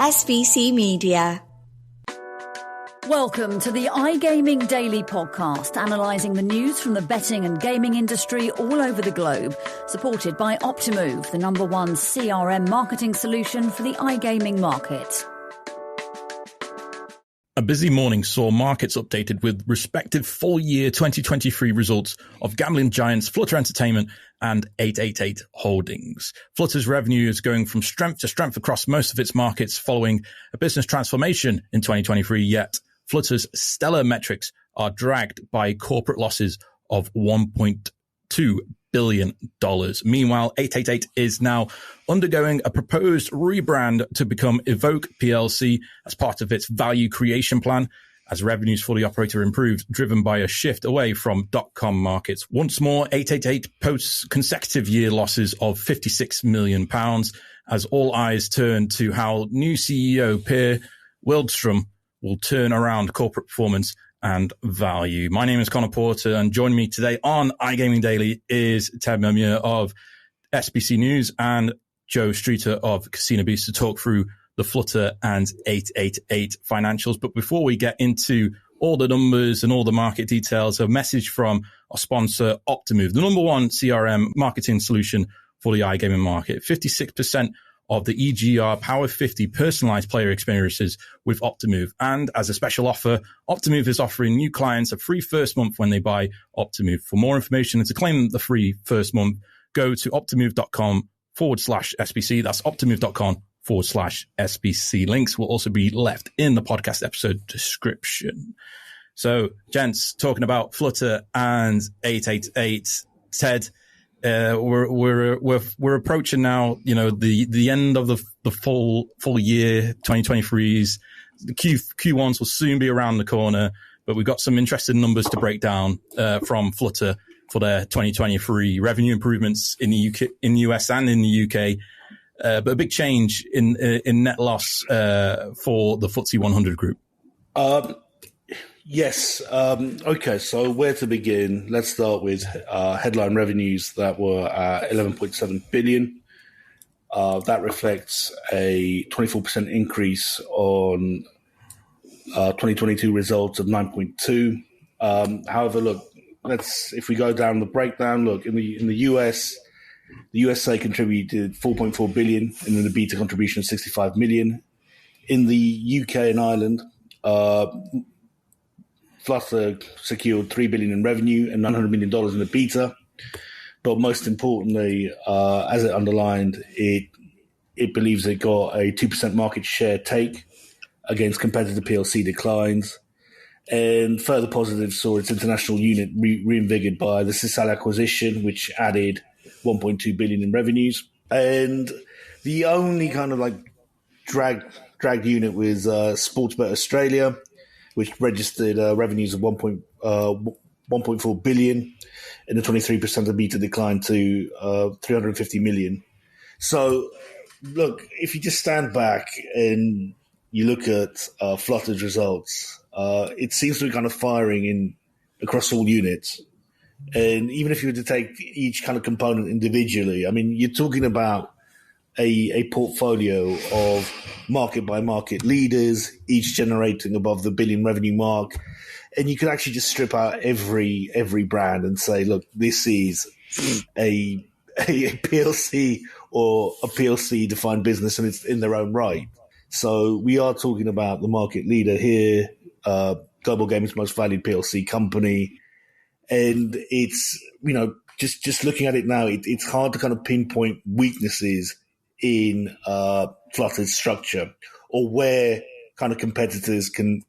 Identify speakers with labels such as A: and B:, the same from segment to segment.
A: SBC Media.
B: Welcome to the iGaming Daily podcast, analysing the news from the betting and gaming industry all over the globe, supported by Optimove, the #1 CRM marketing solution for the iGaming market.
C: A busy morning saw markets updated with respective full year 2023 results of gambling giants Flutter Entertainment and 888 Holdings. Flutter's revenue is going from strength to strength across most of its markets following a business transformation in 2023, yet Flutter's stellar metrics are dragged by corporate losses of $1.2 billion. Meanwhile, 888 is now undergoing a proposed rebrand to become Evoke PLC as part of its value creation plan, as revenues for the operator improved, driven by a shift away from .com markets. Once more, 888 posts consecutive year losses of £56 million, as all eyes turn to how new CEO Per Widerström will turn around corporate performance and value. My name is Conor Porter, and joining me today on iGaming Daily is Ted Menmuir of SBC News and Joe Streeter of CasinoBeats to talk through the Flutter and 888 financials. But before we get into all the numbers and all the market details, a message from our sponsor, Optimove, the #1 CRM marketing solution for the iGaming market. 56% of the EGR Power 50 personalized player experiences with Optimove. And as a special offer, Optimove is offering new clients a free first month when they buy Optimove. For more information and to claim the free first month, go to optimove.com/SBC. That's optimove.com/SBC. Links will also be left in the podcast episode description. So, gents, talking about Flutter and 888, Ted, we're approaching now, you know, the end of the full year 2023s. The Q1s will soon be around the corner, but we've got some interesting numbers to break down from Flutter for their 2023 revenue improvements in the UK, in the US and in the UK. But a big change in net loss for the FTSE 100 group.
D: Yes. Okay, so where to begin? Let's start with headline revenues that were at 11.7 billion. That reflects a 24% increase on 2022 results of 9.2. However, look, if we go down the breakdown, look, in the US, the USA contributed 4.4 billion, and then the beta contribution of 65 million. In the UK and Ireland, Flutter secured $3 billion in revenue and $900 million in the beta. But most importantly, as it underlined, it believes it got a 2% market share take against competitor PLC declines. And further positives saw its international unit reinvigorated by the Sisal acquisition, which added 1.2 billion in revenues. And the only kind of like dragged unit was Sportsbet Australia, which registered revenues of 1.4 billion, and a 23% of beta declined to 350 million. So, look, if you just stand back and you look at Flutter's results, it seems to be kind of firing across all units. And even if you were to take each kind of component individually, I mean, you're talking about a portfolio of market-by-market leaders, each generating above the billion revenue mark. And you could actually just strip out every brand and say, look, this is a PLC or a PLC-defined business, and it's in their own right. So we are talking about the market leader here, Global Gaming's most valued PLC company. And it's, you know, just looking at it now, it's hard to kind of pinpoint weaknesses in Flutter's structure, or where kind of competitors can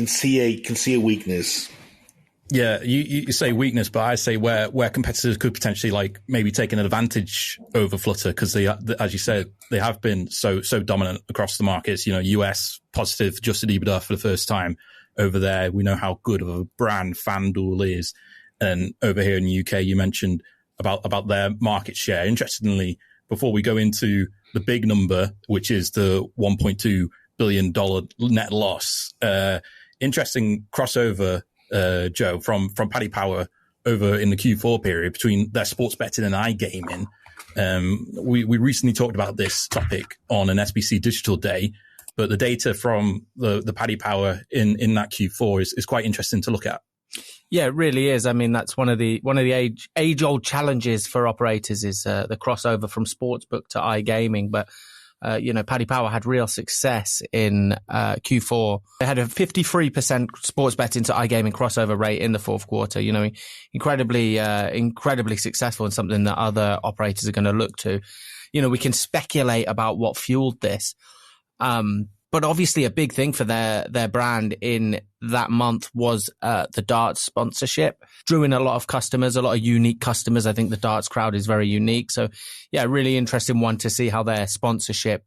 D: see a weakness.
C: Yeah, you say weakness, but I say where competitors could potentially like maybe take an advantage over Flutter, because they, as you said, they have been so dominant across the markets. You know, US positive adjusted EBITDA for the first time over there. We know how good of a brand FanDuel is, and over here in the UK, you mentioned about their market share. Interestingly, before we go into the big number, which is the $1.2 billion net loss, interesting crossover, Joe, from Paddy Power over in the Q4 period between their sports betting and iGaming. We recently talked about this topic on an SBC Digital Day, but the data from the Paddy Power in that Q4 is quite interesting to look at.
E: Yeah, it really is. I mean, that's one of the age-old challenges for operators is the crossover from sportsbook to iGaming. But Paddy Power had real success in Q4. They had a 53% sports betting to iGaming crossover rate in the fourth quarter. Incredibly successful, and something that other operators are going to look to. We can speculate about what fueled this. But obviously a big thing for their brand in that month was the darts sponsorship. Drew in a lot of customers, a lot of unique customers. I think the darts crowd is very unique. So yeah, really interesting one to see how their sponsorship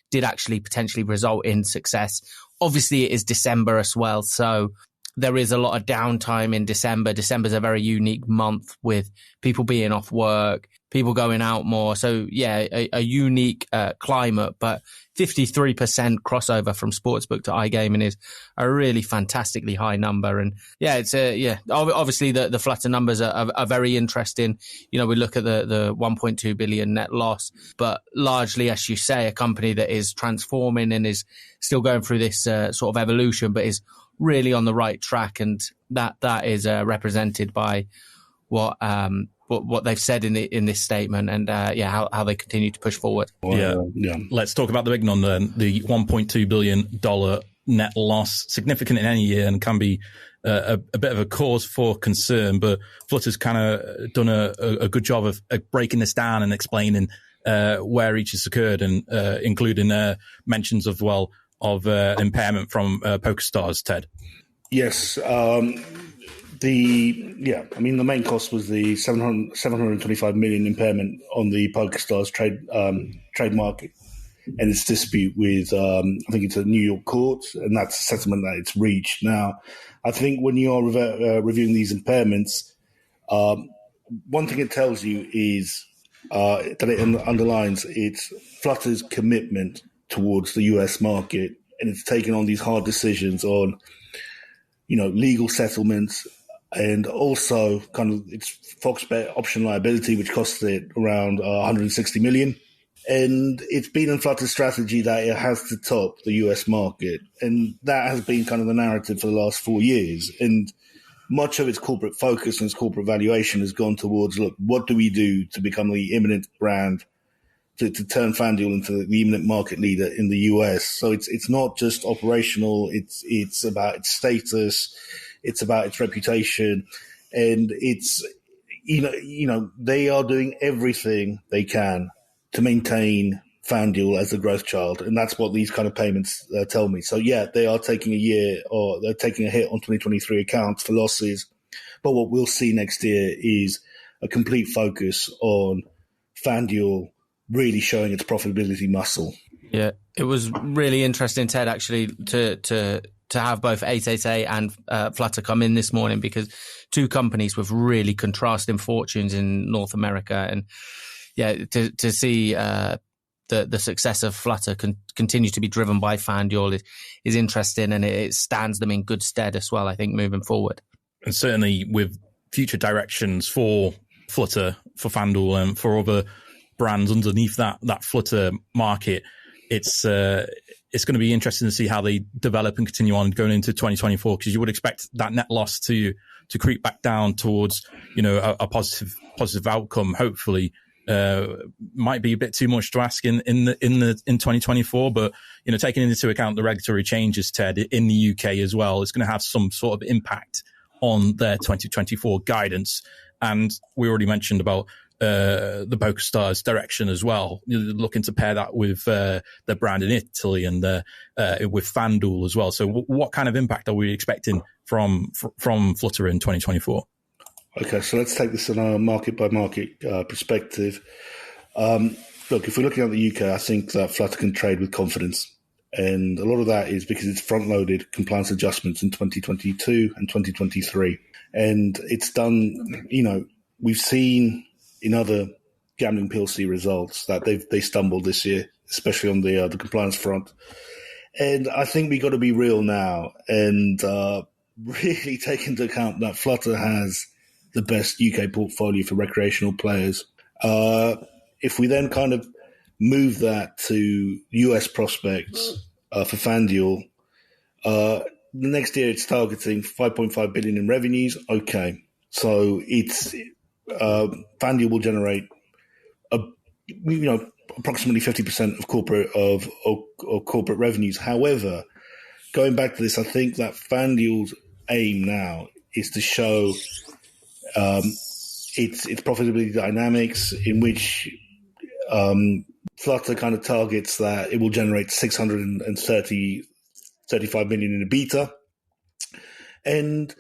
E: did actually potentially result in success. Obviously it is December as well, so there is a lot of downtime in December. December's a very unique month with people being off work, people going out more. So yeah, a unique climate, but 53% crossover from sportsbook to iGaming is a really fantastically high number. And yeah, obviously the Flutter numbers are very interesting. We look at the 1.2 billion net loss, but largely, as you say, a company that is transforming and is still going through this sort of evolution, but is really on the right track. And that is represented by what they've said in this statement, and how they continue to push forward.
C: Yeah. Let's talk about the big number then. The $1.2 billion net loss, significant in any year, and can be a bit of a cause for concern. But Flutter's kind of done a good job of breaking this down and explaining where each has occurred, and including mentions of impairment from PokerStars. Ted.
D: Yes. The main cost was the 725 million impairment on the PokerStars trademark and its dispute with, I think it's a New York court, and that's a settlement that it's reached. Now, I think when you are reviewing these impairments, one thing it tells you is that it underlines it's Flutter's commitment towards the US market, and it's taken on these hard decisions on, legal settlements, and also kind of its Foxbet option liability, which cost it around 160 million. And it's been in Flutter's strategy that it has to top the US market. And that has been kind of the narrative for the last 4 years. And much of its corporate focus and its corporate valuation has gone towards, look, what do we do to become the imminent brand, to turn FanDuel into the imminent market leader in the US? So it's not just operational. It's about its status. It's about its reputation, and it's, they are doing everything they can to maintain FanDuel as a growth child. And that's what these kind of payments tell me. So yeah, they are taking they're taking a hit on 2023 accounts for losses. But what we'll see next year is a complete focus on FanDuel really showing its profitability muscle.
E: Yeah, it was really interesting, Ted, actually, to have both 888 and Flutter come in this morning, because two companies with really contrasting fortunes in North America. And yeah, to see the success of Flutter continue to be driven by FanDuel is interesting, and it stands them in good stead as well, I think, moving forward.
C: And certainly with future directions for Flutter, for FanDuel, and for other brands underneath that Flutter market, it's going to be interesting to see how they develop and continue on going into 2024, because you would expect that net loss to creep back down towards, a positive outcome. Hopefully, might be a bit too much to ask in 2024, but taking into account the regulatory changes, Ted, in the UK as well, it's going to have some sort of impact on their 2024 guidance. And we already mentioned about the PokerStars direction as well, looking to pair that with their brand in Italy and with FanDuel as well. So what kind of impact are we expecting from Flutter in 2024?
D: Okay, so let's take this on a market-by-market perspective. Look, if we're looking at the UK, I think that Flutter can trade with confidence. And a lot of that is because it's front-loaded compliance adjustments in 2022 and 2023. And it's done, we've seen in other gambling PLC results that they stumbled this year, especially on the compliance front. And I think we got to be real now and really take into account that Flutter has the best UK portfolio for recreational players. if we then kind of move that to US prospects for FanDuel, next year it's targeting 5.5 billion in revenues. Okay, so it's FanDuel will generate approximately 50% of corporate revenues. However, going back to this, I think that FanDuel's aim now is to show its profitability dynamics, in which Flutter kind of targets that it will generate 635 million in EBITDA. And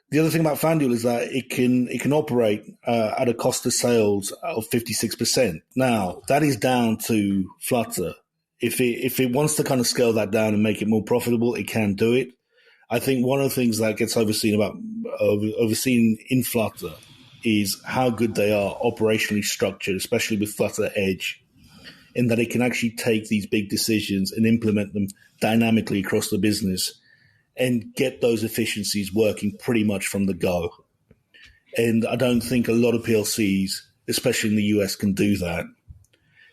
D: the other thing about FanDuel is that it can operate at a cost of sales of 56%. Now, that is down to Flutter. If it wants to kind of scale that down and make it more profitable, it can do it. I think one of the things that gets overseen in Flutter is how good they are operationally structured, especially with Flutter Edge, in that it can actually take these big decisions and implement them dynamically across the business and get those efficiencies working pretty much from the go. And I don't think a lot of PLCs, especially in the US, can do that.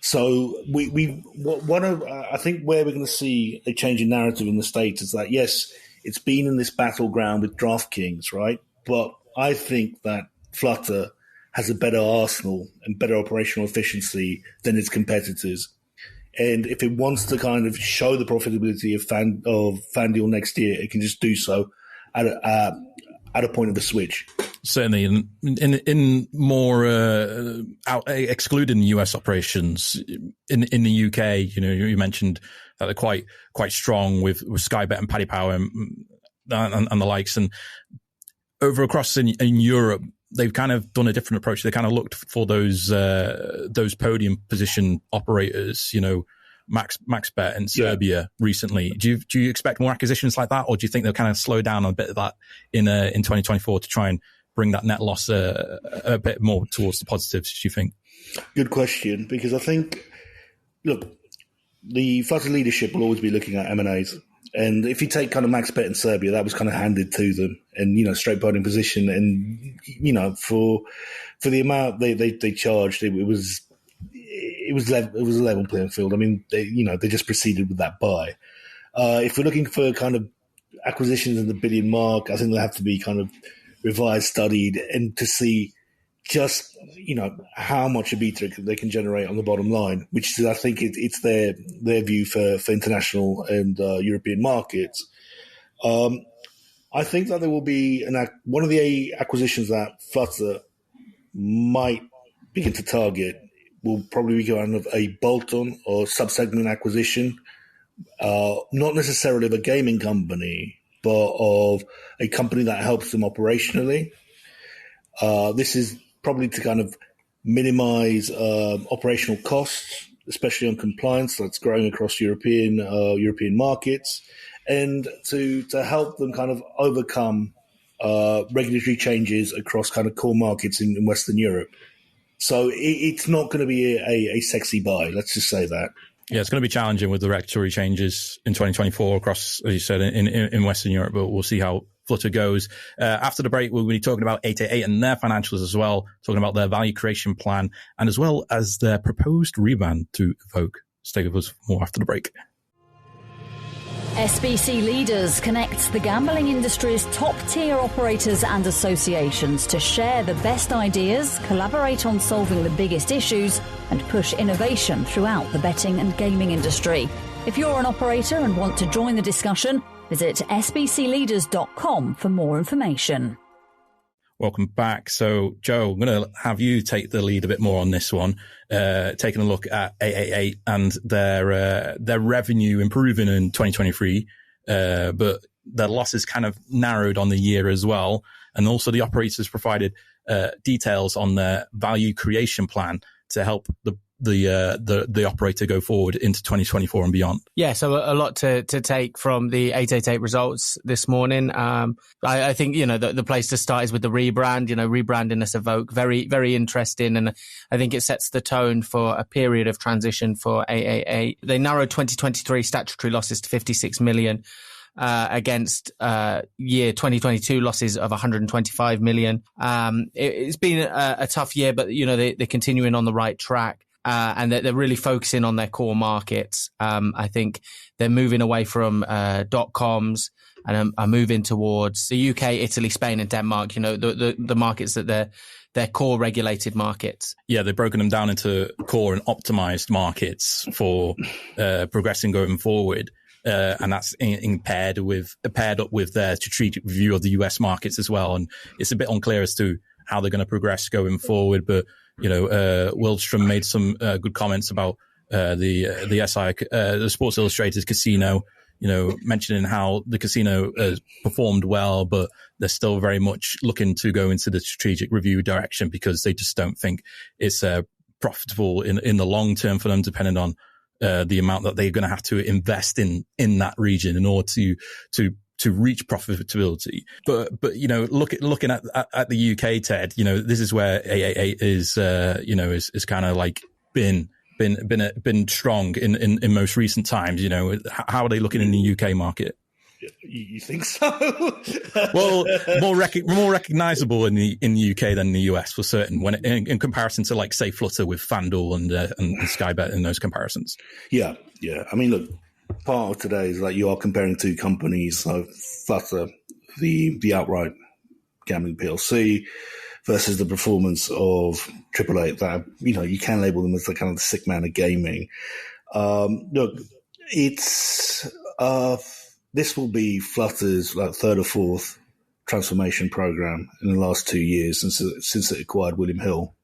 D: So I think where we're going to see a change in narrative in the States is that, yes, it's been in this battleground with DraftKings, right? But I think that Flutter has a better arsenal and better operational efficiency than its competitors. And if it wants to kind of show the profitability of FanDuel next year, it can just do so at a point of the switch.
C: Certainly, in more excluding US operations in the UK, you mentioned that they're quite strong with Sky Bet and Paddy Power and the likes, and over across in Europe, they've kind of done a different approach. They kind of looked for those podium position operators, MaxBet in Serbia recently. Do you expect more acquisitions like that, or do you think they'll kind of slow down a bit of that in 2024 to try and bring that net loss a bit more towards the positives, do you think?
D: Good question, because I think, look, the Flutter leadership will always be looking at M&As. And if you take kind of MaxBet in Serbia, that was kind of handed to them, and straight podium position, and for the amount they charged, it was a level playing field. I mean, they just proceeded with that buy. If we're looking for kind of acquisitions in the billion mark, I think they have to be kind of revised, studied, and to see just how much EBITDA they can generate on the bottom line, which is, I think it's their view for international and European markets. I think that there will be one of the acquisitions that Flutter might begin to target will probably be kind of a bolt-on or sub-segment acquisition, not necessarily of a gaming company, but of a company that helps them operationally. This is probably to kind of minimize operational costs, especially on compliance that's growing across European markets, and to help them kind of overcome regulatory changes across kind of core markets in Western Europe. So it's not going to be a sexy buy. Let's just say that.
C: Yeah, it's going to be challenging with the regulatory changes in 2024 across, as you said, in Western Europe, but we'll see how Flutter goes. After the break, we'll be talking about 888 and their financials as well, talking about their value creation plan, and as well as their proposed rebrand to Evoke. Stay with us for more after the break.
B: SBC Leaders connects the gambling industry's top-tier operators and associations to share the best ideas, collaborate on solving the biggest issues, and push innovation throughout the betting and gaming industry. If you're an operator and want to join the discussion, visit sbcleaders.com for more information.
C: Welcome back. So, Joe, I'm going to have you take the lead a bit more on this one, taking a look at 888 and their revenue improving in 2023, but their losses kind of narrowed on the year as well. And also the operators provided details on their value creation plan to help the operator go forward into 2024 and beyond.
E: Yeah, so a lot to take from the 888 results this morning. I think, the place to start is with the rebrand, rebranding as Evoke. Very, very interesting. And I think it sets the tone for a period of transition for 888. They narrowed 2023 statutory losses to 56 million. Against year 2022 losses of 125 million. It's been a tough year, but they're continuing on the right track. and they're really focusing on their core markets. I think they're moving away from .coms and are moving towards the UK, Italy, Spain, and Denmark. You know, the markets that they're core regulated markets.
C: Yeah, they've broken them down into core and optimized markets for progressing going forward. And that's paired up with their strategic review of the US markets as well. And it's a bit unclear as to how they're going to progress going forward. But, you know, Widerström made some good comments about the Sports Illustrated's casino, you know, mentioning how the casino has performed well, but they're still very much looking to go into the strategic review direction because they just don't think it's profitable in the long term for them, depending on the amount that they're going to have to invest in that region in order to reach profitability. But you know, looking at the UK, Ted, you know, this is where 888 is is kind of like been strong in most recent times. You know, how are they looking in the UK market?
D: You think so?
C: Well, more recognizable in the UK than the US for certain. When in comparison to, like, say, Flutter with FanDuel and Skybet in those comparisons.
D: Yeah. I mean, look, part of today is like you are comparing two companies. So Flutter, the outright gambling PLC, versus the performance of 888. That, you know, you can label them as the kind of the sick man of gaming. Look, it's this will be Flutter's like third or fourth transformation program in the last 2 years since it acquired William Hill.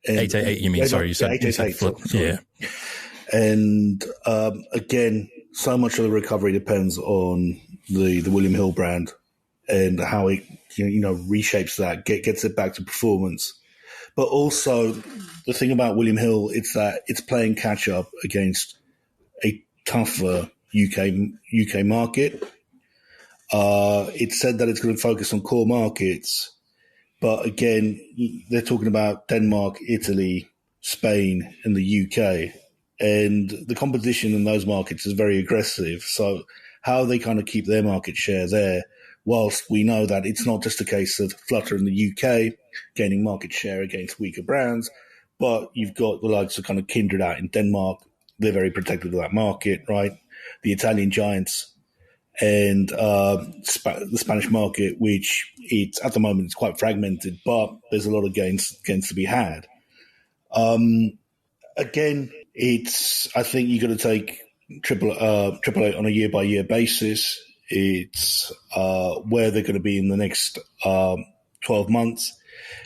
C: 888, you mean? Sorry, you said
D: 888.
C: Yeah.
D: And again, so much of the recovery depends on the William Hill brand and how it reshapes that, gets it back to performance. But also the thing about William Hill, it's that it's playing catch up against a tougher UK market. It said that it's going to focus on core markets, but again, they're talking about Denmark, Italy, Spain, and the UK, and the competition in those markets is very aggressive. So how they kind of keep their market share there, whilst we know that it's not just a case of Flutter in the UK gaining market share against weaker brands, but you've got the likes of kind of Kindred out in Denmark. They're very protective of that market, right? The Italian giants and the Spanish market, which it's at the moment it's quite fragmented, but there's a lot of gains to be had. Again, I think you got to take 888 on a year by year basis. It's where they're going to be in the next 12 months,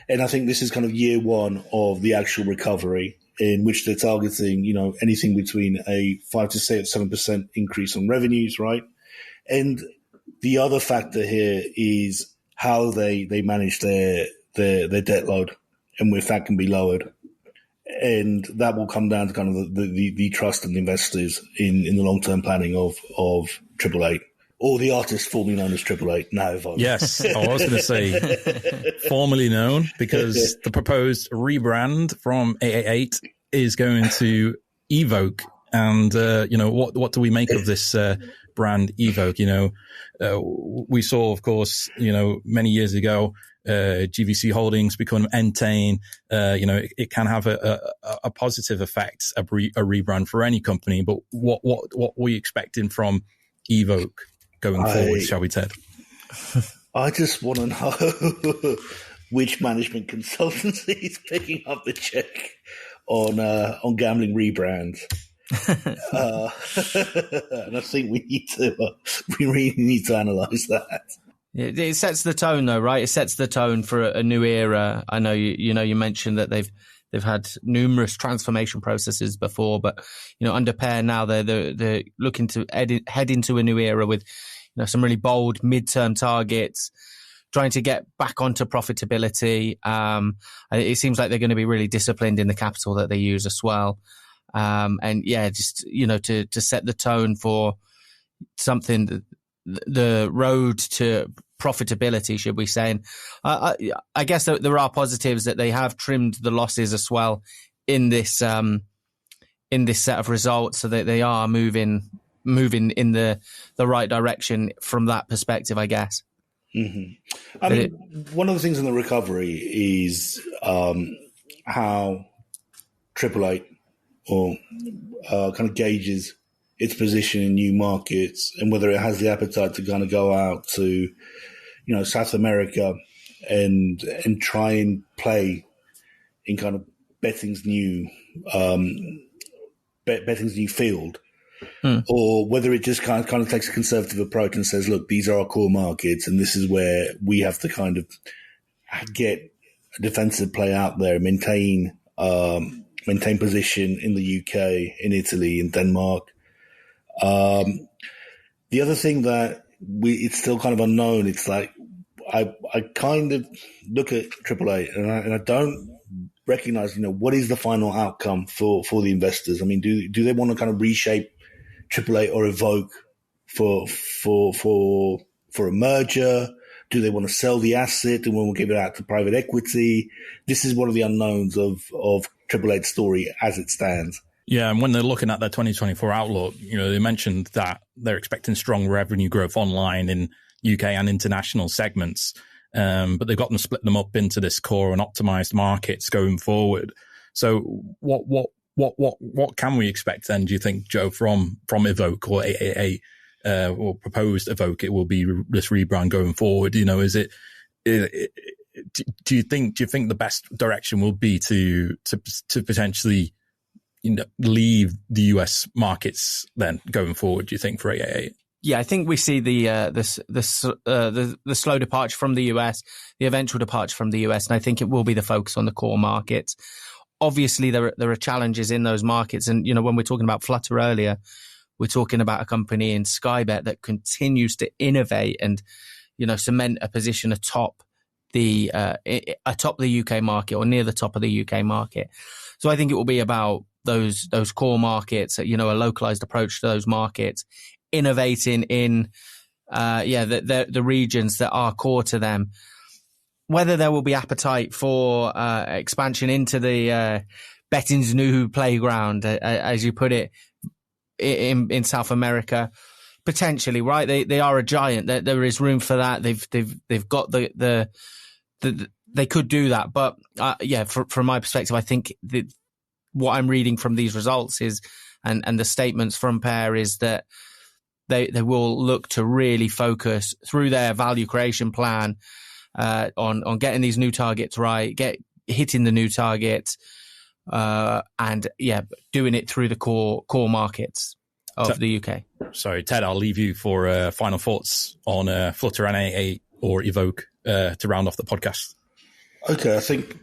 D: and I think this is kind of year one of the actual recovery, in which they're targeting, you know, anything between a 5 to 7% increase on revenues, right? And the other factor here is how they manage their debt load and if that can be lowered. And that will come down to kind of the trust of the investors in the long-term planning of 888. Or the artist formerly known as 888, now Evoke.
C: Yes, I was going to say formerly known, because the proposed rebrand from 888 is going to Evoke. And, what do we make of this brand Evoke? We saw, of course, many years ago, GVC Holdings become Entain. It can have a positive effect, a rebrand for any company. But what are we expecting from Evoke going forward, shall we, Ted?
D: I just want to know which management consultancy is picking up the check on gambling rebrands. And I think we really need to analyze that.
E: It sets the tone, though, right? It sets the tone for a new era. I know you mentioned that they've had numerous transformation processes before, but under Pear now they're looking to head into a new era with some really bold midterm targets, trying to get back onto profitability. It seems like they're going to be really disciplined in the capital that they use as well. To set the tone for something, the road to profitability, should we say. And I guess there are positives that they have trimmed the losses as well in this set of results, so that they are moving in the right direction from that perspective, I guess.
D: Mm-hmm. I mean, one of the things in the recovery is how 888 or kind of gauges its position in new markets and whether it has the appetite to kind of go out to, South America and try and play in kind of betting's new field, or whether it just kind of takes a conservative approach and says, look, these are our core markets, and this is where we have to kind of get a defensive play out there, maintain position in the UK, in Italy, in Denmark. The other thing that it's still kind of unknown. It's like I kind of look at AAA and I don't recognize, what is the final outcome for the investors? I mean, do they want to kind of reshape AAA or Evoke for a merger? Do they want to sell the asset and we'll give it out to private equity? This is one of the unknowns of AAA's story as it stands.
C: Yeah, and when they're looking at their 2024 outlook, they mentioned that they're expecting strong revenue growth online in UK and international segments, but they've got them split them up into this core and optimized markets going forward. So what can we expect then, do you think, Joe, from Evoke or AAA or proposed Evoke? It will be this rebrand going forward. Is it? Do you think the best direction will be to potentially leave the US markets then going forward? Do you think for AAA?
E: Yeah, I think we see the slow departure from the US, the eventual departure from the US, and I think it will be the focus on the core markets. Obviously, there are challenges in those markets, and when we're talking about Flutter earlier, we're talking about a company in Skybet that continues to innovate and cement a position atop the UK market or near the top of the UK market. So I think it will be about those core markets, a localized approach to those markets, innovating in the regions that are core to them. Whether there will be appetite for expansion into the betting's new playground, as you put it, in South America, potentially, right? They are a giant. There is room for that. They've got the they could do that, but from my perspective, I think what I'm reading from these results is, and the statements from Pair is that they will look to really focus through their value creation plan on getting these new targets right, hitting the new targets, and doing it through the core markets of the UK.
C: Sorry, Ted, I'll leave you for final thoughts on Flutter and AA or Evoke to round off the podcast.
D: Okay, I think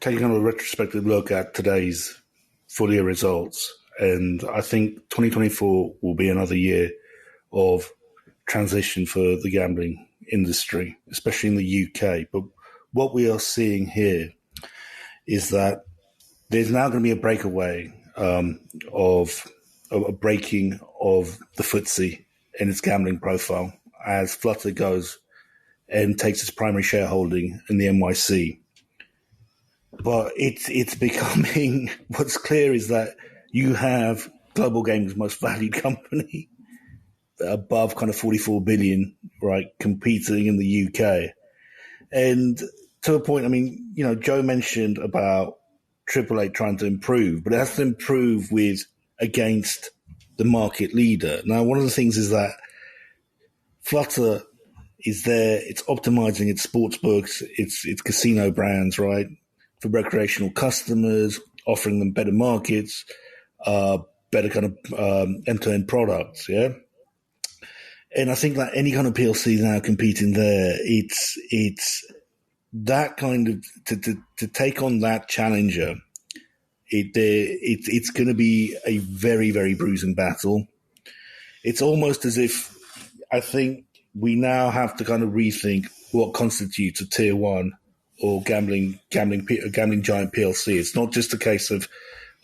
D: taking a retrospective look at today's full year results, and I think 2024 will be another year of transition for the gambling industry, especially in the UK. But what we are seeing here is that there's now going to be a breakaway of a breaking of the FTSE in its gambling profile as Flutter goes and takes its primary shareholding in the NYC. But it's becoming, what's clear is that you have global gaming's most valued company above kind of 44 billion, right, competing in the UK. And to a point, I mean, Joe mentioned about AAA trying to improve, but it has to improve against the market leader. Now, one of the things is that Flutter is there, it's optimizing its sports books, its casino brands, right, for recreational customers, offering them better markets, better kind of end-to-end products, yeah? And I think that any kind of PLC now competing there, it's that kind of to take on that challenger. It's going to be a very, very bruising battle. It's almost as if I think we now have to kind of rethink what constitutes a tier one or gambling giant PLC. It's not just a case of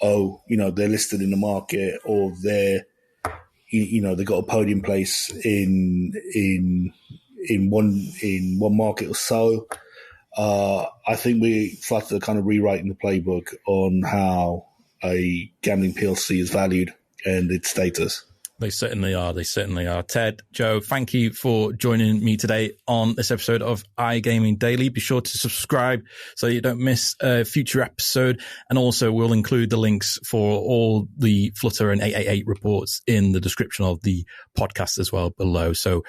D: they're listed in the market or they've got a podium place in one market or so. I think we Flutter kind of rewriting the playbook on how a gambling PLC is valued and its status.
C: They certainly are. They certainly are. Ted, Joe, thank you for joining me today on this episode of iGaming Daily. Be sure to subscribe so you don't miss a future episode. And also we'll include the links for all the Flutter and 888 reports in the description of the podcast as well below. So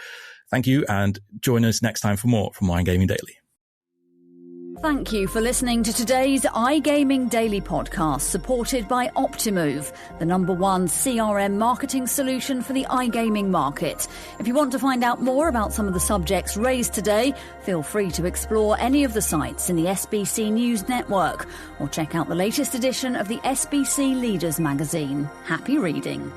C: thank you, and join us next time for more from iGaming Daily.
B: Thank you for listening to today's iGaming Daily podcast, supported by Optimove, the #1 CRM marketing solution for the iGaming market. If you want to find out more about some of the subjects raised today, feel free to explore any of the sites in the SBC News network or check out the latest edition of the SBC Leaders magazine. Happy reading.